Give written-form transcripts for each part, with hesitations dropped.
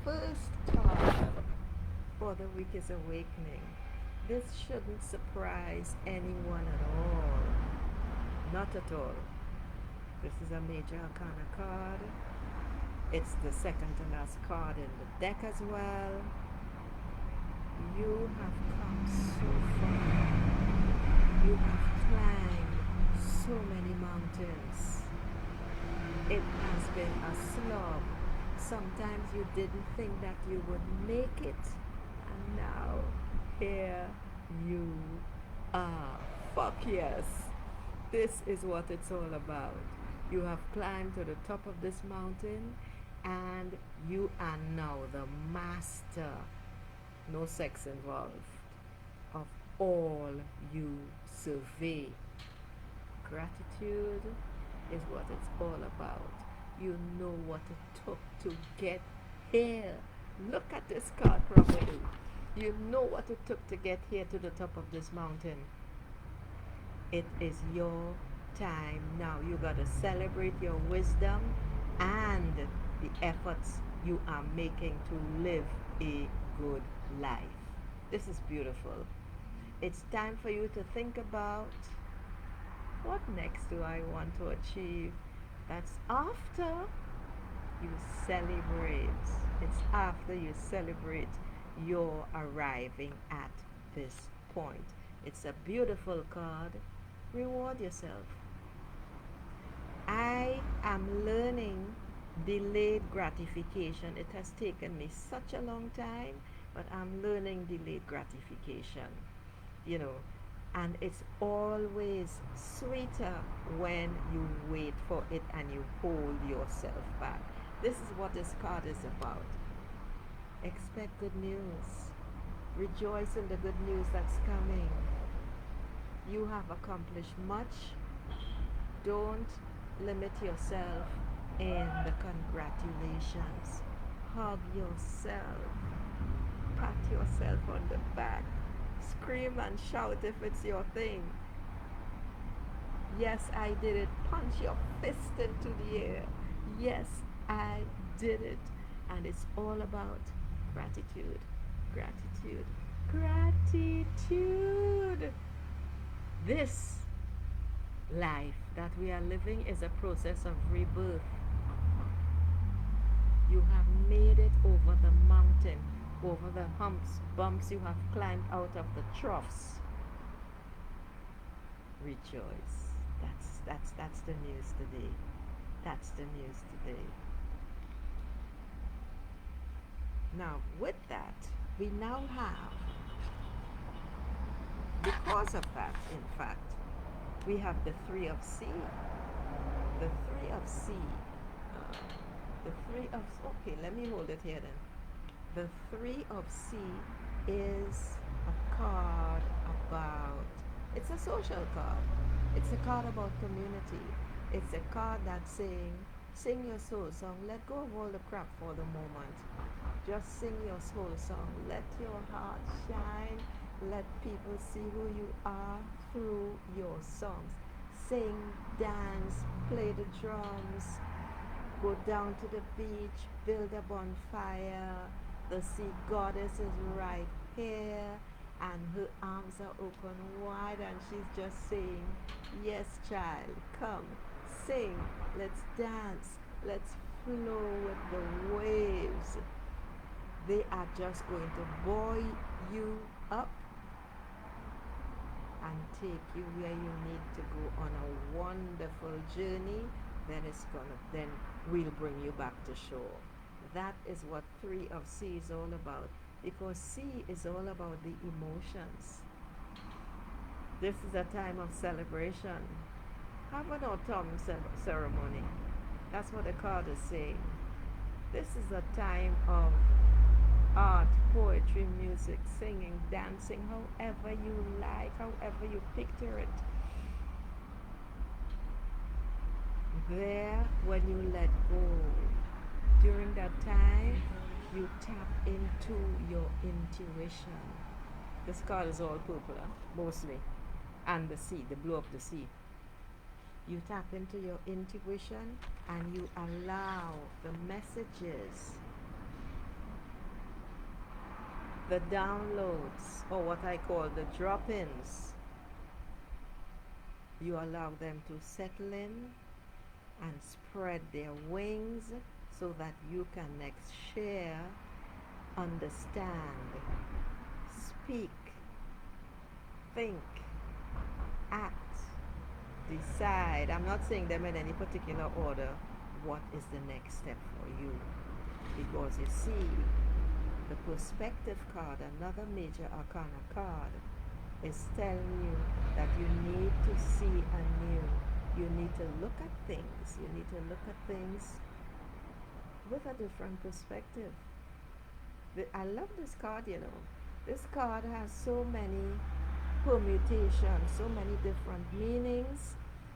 first card for the week is Awakening. This shouldn't surprise anyone at all. Not at all. This is a major arcana card. It's the second to last card in the deck as well. You have come so far. You have climbed so many mountains. It has been a slog. Sometimes you didn't think that you would make it, and now here you are. Fuck yes. This is what it's all about. You have climbed to the top of this mountain, and you are now the master, no sex involved, of all you survey. Gratitude is what it's all about. You know what it took to get here. Look at this card properly. You know what it took to get here to the top of this mountain. It is your time now. You got to celebrate your wisdom and the efforts you are making to live a good life. This is beautiful. It's time for you to think about, what next do I want to achieve? That's after you celebrate. It's after you celebrate your arriving at this point. It's a beautiful card. Reward yourself. I am learning delayed gratification. It has taken me such a long time, but I'm learning delayed gratification. You know, and it's always sweeter when you wait for it and you hold yourself back. This is what this card is about. Expect good news. Rejoice in the good news that's coming. You have accomplished much. Don't limit yourself in the congratulations. Hug yourself. Pat yourself on the back. Scream and shout if it's your thing. Yes, I did it. Punch your fist into the air. Yes, I did it. And it's all about gratitude. Gratitude. Gratitude. This life that we are living is a process of rebirth. You have made it over the mountain, over the humps, bumps you have climbed out of the troughs. Rejoice. That's the news today. That's the news today. Now, with that, we now have, because of that, in fact, we have the Three of Sea. The Three of Sea. Uh, the Three of, okay, let me hold it here then. The Three of Sea is a card about, it's a social card. It's a card about community. It's a card that's saying, sing your soul song. Let go of all the crap for the moment. Just sing your soul song. Let your heart shine. Let people see who you are through your songs. Sing, dance, play the drums, go down to the beach, build a bonfire. The sea goddess is right here, and her arms are open wide, and she's just saying, yes, child, come, sing, let's dance, let's flow with the waves. They are just going to buoy you up and take you where you need to go on a wonderful journey. Then we'll bring you back to shore. That is what Three of Sea is all about, because sea is all about the emotions. This is a time of celebration. Have an autumn ceremony. That's what the card is saying. This is a time of art, poetry, music, singing, dancing, however you like, however you picture it. There, when you let go, during that time, you tap into your intuition. This card is all purple, mostly, and the sea, the blue of the sea. You tap into your intuition and you allow the messages the downloads, or what I call the drop-ins, you allow them to settle in and spread their wings so that you can next share, understand, speak, think, act, decide. I'm not saying them in any particular order. What is the next step for you? Because you see, the perspective card, another major arcana card, is telling you that you need to see anew. You need to look at things. You need to look at things with a different perspective. I love this card, you know. This card has so many permutations, so many different meanings.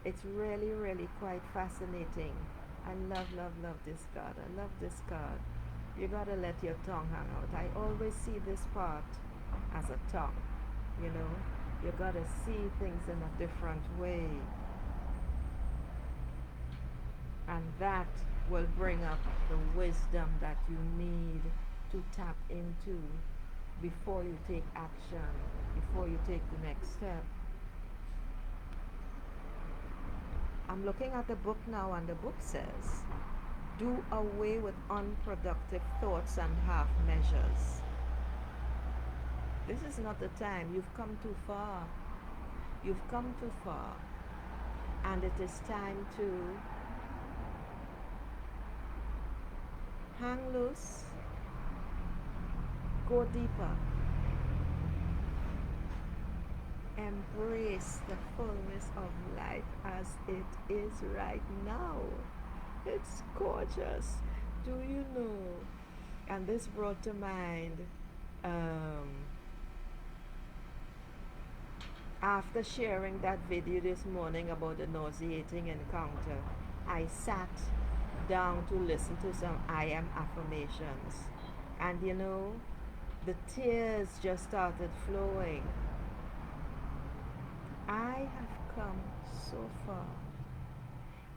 It's really, really quite fascinating. I love, love, love this card. I love this card. You gotta let your tongue hang out. I always see this part as a tongue, you know. You gotta see things in a different way. And that will bring up the wisdom that you need to tap into before you take action, before you take the next step. I'm looking at the book now, and the book says, do away with unproductive thoughts and half measures. This is not the time. You've come too far. You've come too far. And it is time to hang loose, go deeper, embrace the fullness of life as it is right now. It's gorgeous. Do you know? And this brought to mind, after sharing that video this morning about the nauseating encounter, I sat down to listen to some I am affirmations. And you know, the tears just started flowing. I have come so far.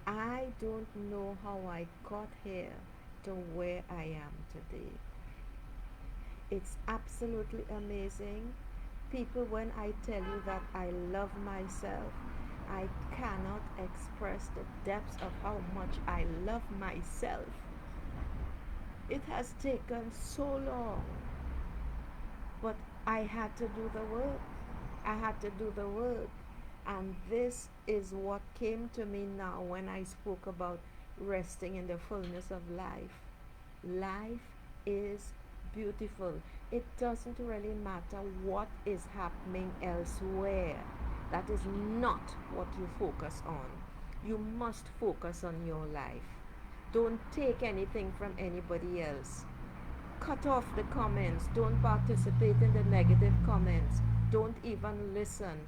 I don't know how I got here to where I am today. It's absolutely amazing. People, when I tell you that I love myself, I cannot express the depths of how much I love myself. It has taken so long, but I had to do the work. I had to do the work. And this is what came to me now when I spoke about resting in the fullness of life. Life is beautiful. It doesn't really matter what is happening elsewhere. That is not what you focus on. You must focus on your life. Don't take anything from anybody else. Cut off the comments. Don't participate in the negative comments. Don't even listen.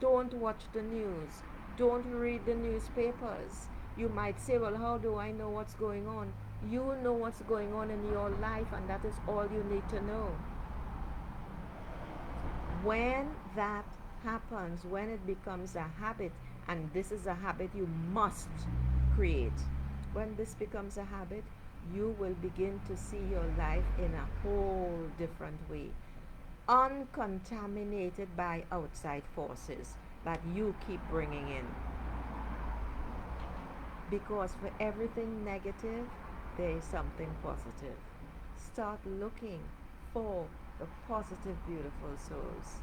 Don't watch the news. Don't read the newspapers. You might say, well, how do I know what's going on? You know what's going on in your life, and that is all you need to know. When that happens, when it becomes a habit, and this is a habit you must create, when this becomes a habit, you will begin to see your life in a whole different way, uncontaminated by outside forces that you keep bringing in. Because for everything negative, there is something positive. Start looking for the positive, beautiful souls.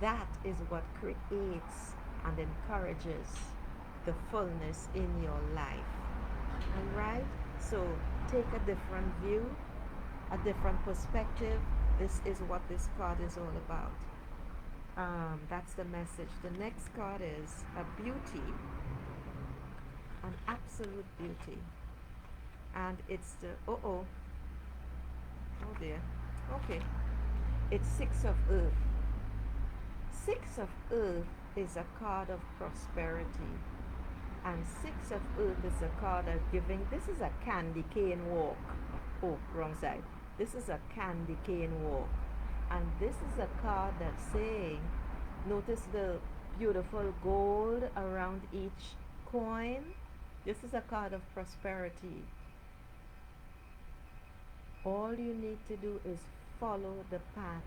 That is what creates and encourages the fullness in your life. Alright? So take a different view, a different perspective. This is what this card is all about. That's the message. The next card is a beauty, an absolute beauty. And it's the, oh dear, okay. It's Six of Earth. Six of Earth is a card of prosperity. And Six of Earth is a card of giving. This is a candy cane walk. Oh, wrong side. This is a candy cane walk. And this is a card that's saying, notice the beautiful gold around each coin. This is a card of prosperity. All you need to do is follow the path.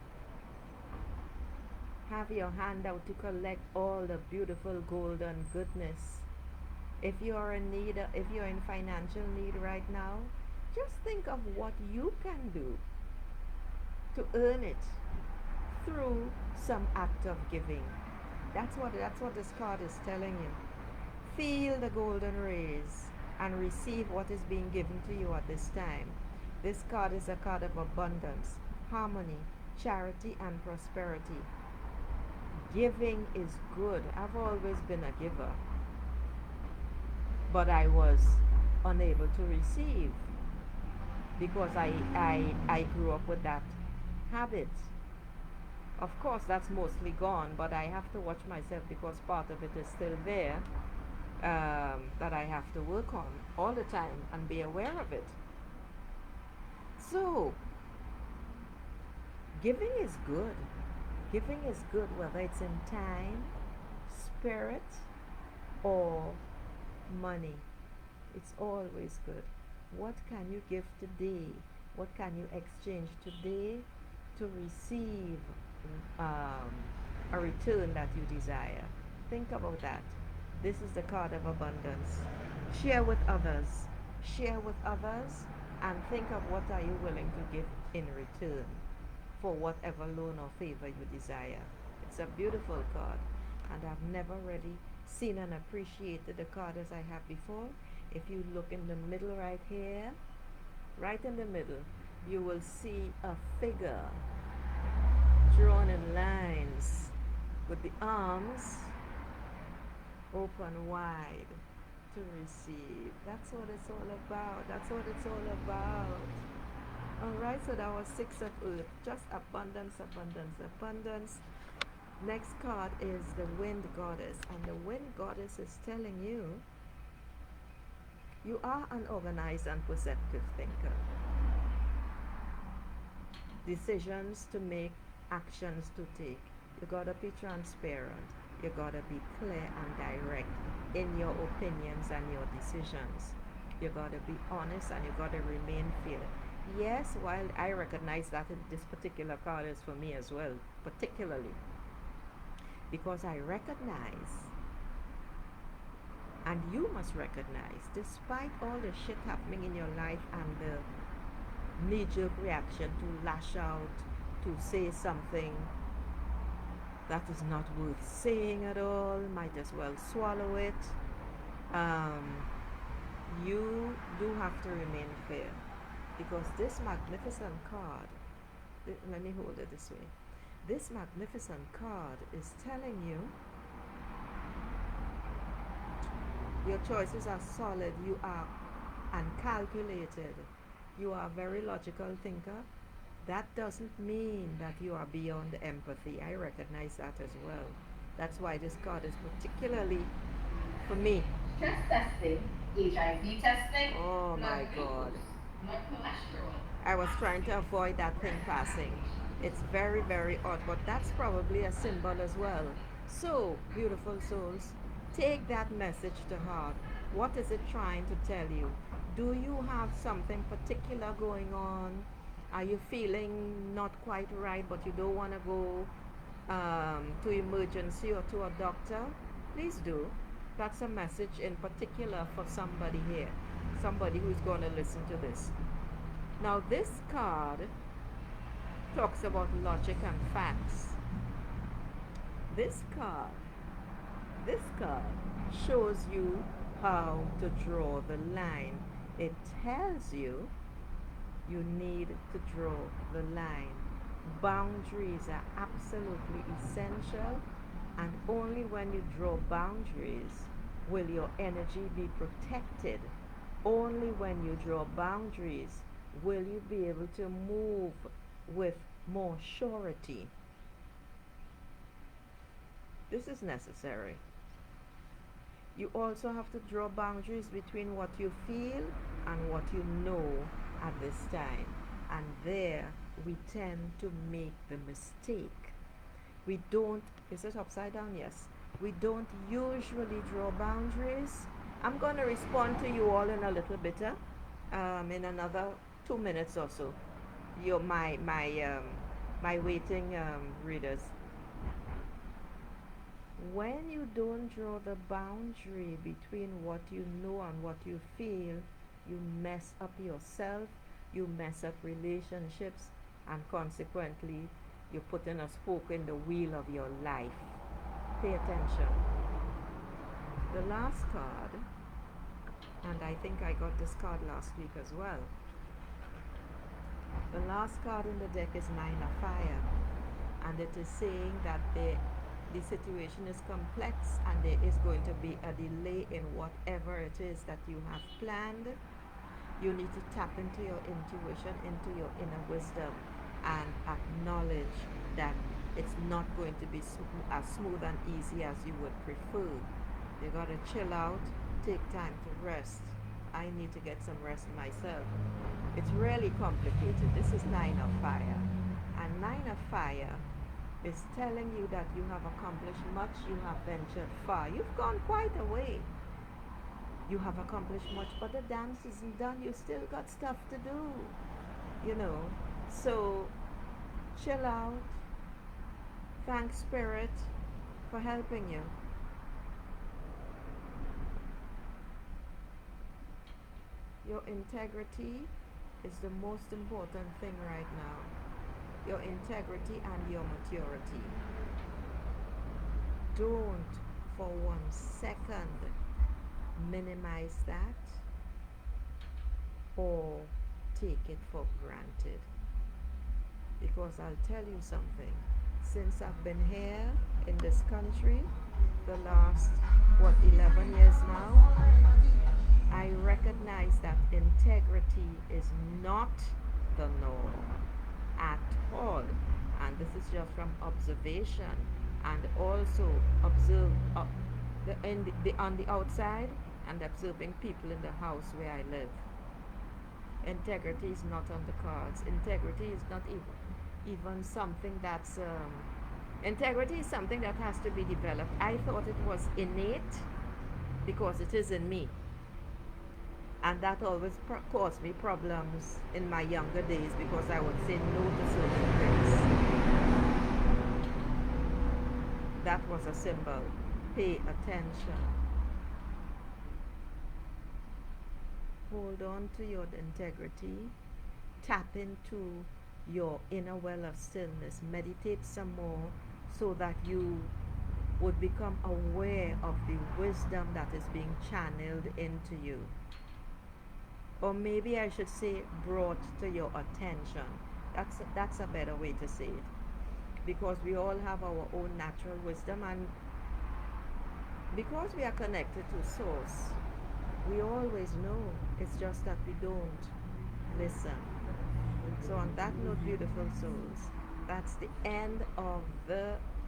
Have your hand out to collect all the beautiful golden goodness. If you are in need, if you're in financial need right now, just think of what you can do to earn it through some act of giving. That's what this card is telling you. Feel the golden rays and receive what is being given to you at this time. This card is a card of abundance, harmony, charity, and prosperity. Giving is good. I've always been a giver, but I was unable to receive because I grew up with that habit. Of course, that's mostly gone, but I have to watch myself because part of it is still there, that I have to work on all the time and be aware of it. So, giving is good. Giving is good whether it's in time, spirit, or money. It's always good. What can you give today? What can you exchange today to receive um, a return that you desire? Think about that. This is the card of abundance. Share with others. Share with others and think of what are you willing to give in return for whatever loan or favor you desire. It's a beautiful card, and I've never really seen and appreciated the card as I have before. If you look in the middle right here, right in the middle, you will see a figure drawn in lines with the arms open wide to receive. That's what it's all about. That's what it's all about. Alright, so that was Six of Earth. Just abundance, abundance, abundance. Next card is the Wind Goddess. And the Wind Goddess is telling you, you are an organized and perceptive thinker. Decisions to make, actions to take. You gotta be transparent. You gotta be clear and direct in your opinions and your decisions. You gotta be honest and you gotta remain fair. Yes, while I recognize that this particular card is for me as well, particularly because I recognize, and you must recognize, despite all the shit happening in your life and the knee-jerk reaction to lash out, to say something that is not worth saying at all, might as well swallow it. You do have to remain fair. Because this magnificent card, let me hold it this way. This magnificent card is telling you your choices are solid, you are uncalculated, you are a very logical thinker. That doesn't mean that you are beyond empathy. I recognize that as well. That's why this card is particularly for me. Test testing, HIV testing. Oh my God. No cholesterol. I was trying to avoid that thing passing. It's very, very odd, but that's probably a symbol as well. So, beautiful souls, take that message to heart. What is it trying to tell you? Do you have something particular going on? Are you feeling not quite right, but you don't want to go to emergency or to a doctor? Please do. That's a message in particular for somebody here, somebody who's going to listen to this. Now, this card talks about logic and facts. This card shows you how to draw the line. It tells you you need to draw the line. Boundaries are absolutely essential, and only when you draw boundaries will your energy be protected. Only when you draw boundaries will you be able to move with more surety. This is necessary. You also have to draw boundaries between what you feel and what you know at this time. And there we tend to make the mistake. We don't, is it upside down? Yes. We don't usually draw boundaries. I'm going to respond to you all in a little bit, in another 2 minutes or so. your my waiting readers. When you don't draw the boundary between what you know and what you feel, you mess up yourself, you mess up relationships, and consequently, you're putting a spoke in the wheel of your life. Pay attention. The last card, and I think I got this card last week as well. The last card in the deck is Nine of Fire, and it is saying that the situation is complex and there is going to be a delay in whatever it is that you have planned. You need to tap into your intuition, into your inner wisdom, and acknowledge that it's not going to be as smooth and easy as you would prefer. You gotta chill out, take time to rest. I need to get some rest myself. It's really complicated. This is Nine of Fire. And Nine of Fire is telling you that you have accomplished much, you have ventured far. You've gone quite a way. You have accomplished much, but the dance isn't done. You still got stuff to do, you know. So chill out. Thank Spirit for helping you. Your integrity is the most important thing right now. Your integrity and your maturity. Don't for 1 second minimize that or take it for granted. Because I'll tell you something. Since I've been here in this country, the last, 11 years now, I recognize that integrity is not the norm at all. And this is just from observation and also observe on the outside and observing people in the house where I live. Integrity is not on the cards. Integrity is not even something that's integrity is something that has to be developed. I thought it was innate because it is in me, and that always caused me problems in my younger days because I would say no to certain things. That was a symbol. Pay attention. Hold on to your integrity. Tap into your inner well of stillness. Meditate some more so that you would become aware of the wisdom that is being channeled into you. Or maybe I should say brought to your attention. That's a better way to say it. Because we all have our own natural wisdom, and because we are connected to Source, we always know. It's just that we don't listen. So on that note, beautiful souls, that's the end of the